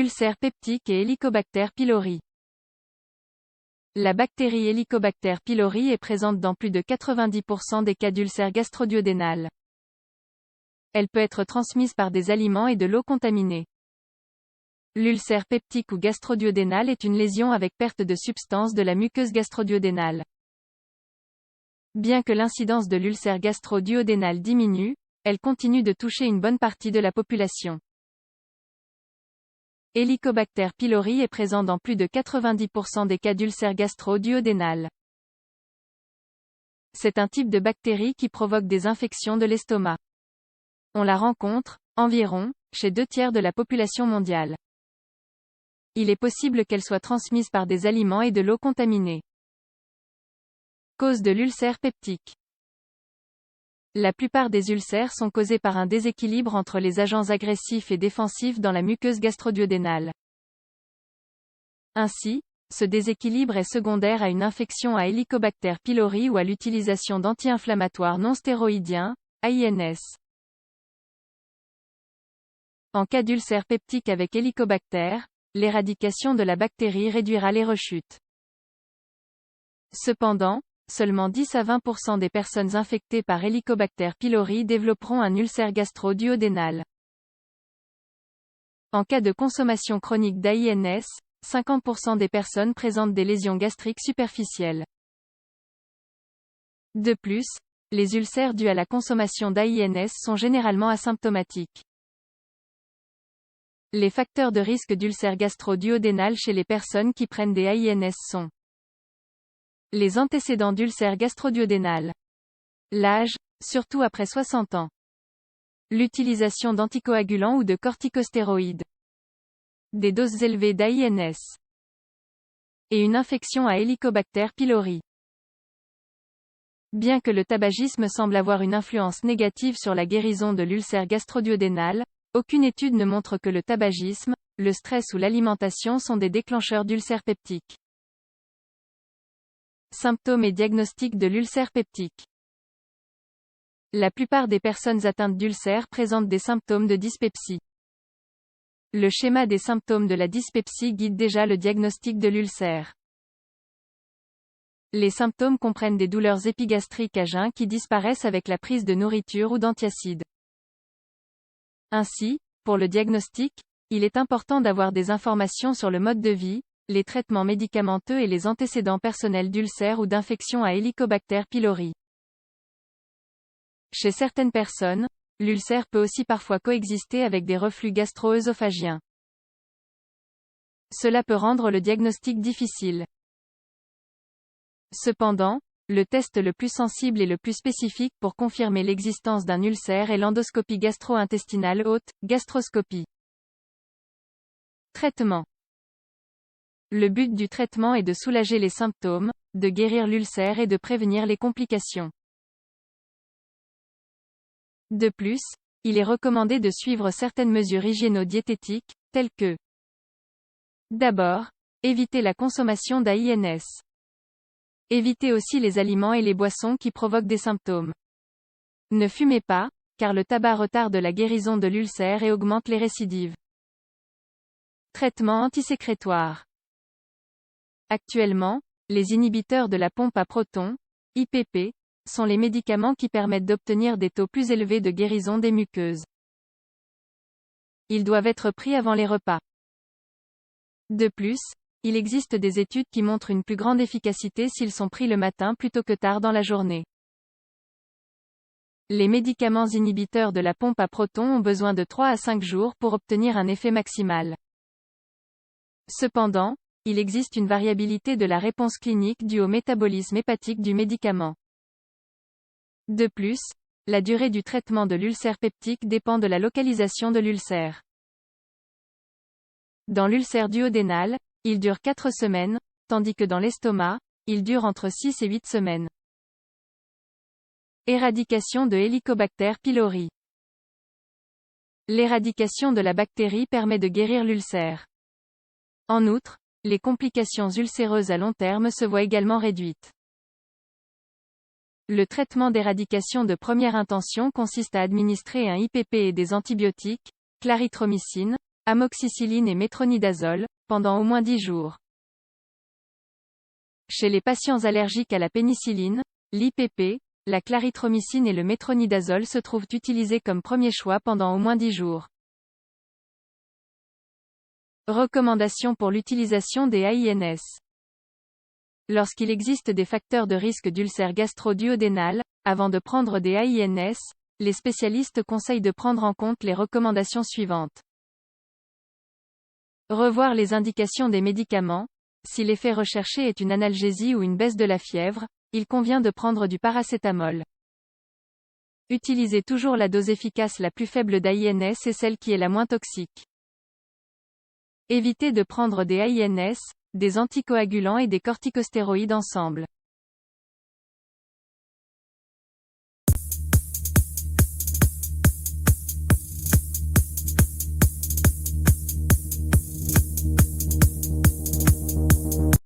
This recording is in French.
Ulcère peptique et Helicobacter pylori. La bactérie Helicobacter pylori est présente dans plus de 90% des cas d'ulcère gastro-duodénal. Elle peut être transmise par des aliments et de l'eau contaminée. L'ulcère peptique ou gastro-duodénal est une lésion avec perte de substance de la muqueuse gastro-duodénale. Bien que l'incidence de l'ulcère gastro-duodénal diminue, elle continue de toucher une bonne partie de la population. Helicobacter pylori est présent dans plus de 90% des cas d'ulcère gastro-duodénal. C'est un type de bactérie qui provoque des infections de l'estomac. On la rencontre, environ, chez 2/3 de la population mondiale. Il est possible qu'elle soit transmise par des aliments et de l'eau contaminée. Cause de l'ulcère peptique. La plupart des ulcères sont causés par un déséquilibre entre les agents agressifs et défensifs dans la muqueuse gastro-duodénale. Ainsi, ce déséquilibre est secondaire à une infection à Helicobacter pylori ou à l'utilisation d'anti-inflammatoires non stéroïdiens, AINS. En cas d'ulcère peptique avec Helicobacter, l'éradication de la bactérie réduira les rechutes. Cependant, seulement 10 à 20% des personnes infectées par Helicobacter pylori développeront un ulcère gastro-duodénal. En cas de consommation chronique d'AINS, 50% des personnes présentent des lésions gastriques superficielles. De plus, les ulcères dus à la consommation d'AINS sont généralement asymptomatiques. Les facteurs de risque d'ulcère gastro-duodénal chez les personnes qui prennent des AINS sont les antécédents d'ulcère gastro-duodénal, l'âge, surtout après 60 ans, l'utilisation d'anticoagulants ou de corticostéroïdes, des doses élevées d'AINS et une infection à Helicobacter pylori. Bien que le tabagisme semble avoir une influence négative sur la guérison de l'ulcère gastro-duodénal, aucune étude ne montre que le tabagisme, le stress ou l'alimentation sont des déclencheurs d'ulcère peptique. Symptômes et diagnostic de l'ulcère peptique. La plupart des personnes atteintes d'ulcère présentent des symptômes de dyspepsie. Le schéma des symptômes de la dyspepsie guide déjà le diagnostic de l'ulcère. Les symptômes comprennent des douleurs épigastriques à jeun qui disparaissent avec la prise de nourriture ou d'antiacides. Ainsi, pour le diagnostic, il est important d'avoir des informations sur le mode de vie, les traitements médicamenteux et les antécédents personnels d'ulcère ou d'infection à Helicobacter pylori. Chez certaines personnes, l'ulcère peut aussi parfois coexister avec des reflux gastro-œsophagiens. Cela peut rendre le diagnostic difficile. Cependant, le test le plus sensible et le plus spécifique pour confirmer l'existence d'un ulcère est l'endoscopie gastro-intestinale haute, gastroscopie. Traitement. Le but du traitement est de soulager les symptômes, de guérir l'ulcère et de prévenir les complications. De plus, il est recommandé de suivre certaines mesures hygiéno-diététiques, telles que d'abord, éviter la consommation d'AINS. Évitez aussi les aliments et les boissons qui provoquent des symptômes. Ne fumez pas, car le tabac retarde la guérison de l'ulcère et augmente les récidives. Traitement antisécrétoire. Actuellement, les inhibiteurs de la pompe à protons, IPP, sont les médicaments qui permettent d'obtenir des taux plus élevés de guérison des muqueuses. Ils doivent être pris avant les repas. De plus, il existe des études qui montrent une plus grande efficacité s'ils sont pris le matin plutôt que tard dans la journée. Les médicaments inhibiteurs de la pompe à protons ont besoin de 3 à 5 jours pour obtenir un effet maximal. Cependant, il existe une variabilité de la réponse clinique due au métabolisme hépatique du médicament. De plus, la durée du traitement de l'ulcère peptique dépend de la localisation de l'ulcère. Dans l'ulcère duodénal, il dure 4 semaines, tandis que dans l'estomac, il dure entre 6 et 8 semaines. Éradication de Helicobacter pylori. L'éradication de la bactérie permet de guérir l'ulcère. En outre, les complications ulcéreuses à long terme se voient également réduites. Le traitement d'éradication de première intention consiste à administrer un IPP et des antibiotiques, clarithromycine, amoxicilline et métronidazole, pendant au moins 10 jours. Chez les patients allergiques à la pénicilline, l'IPP, la clarithromycine et le métronidazole se trouvent utilisés comme premier choix pendant au moins 10 jours. Recommandations pour l'utilisation des AINS. Lorsqu'il existe des facteurs de risque d'ulcère gastro-duodénal, avant de prendre des AINS, les spécialistes conseillent de prendre en compte les recommandations suivantes. Revoir les indications des médicaments. Si l'effet recherché est une analgésie ou une baisse de la fièvre, il convient de prendre du paracétamol. Utilisez toujours la dose efficace la plus faible d'AINS et celle qui est la moins toxique. Évitez de prendre des AINS, des anticoagulants et des corticostéroïdes ensemble.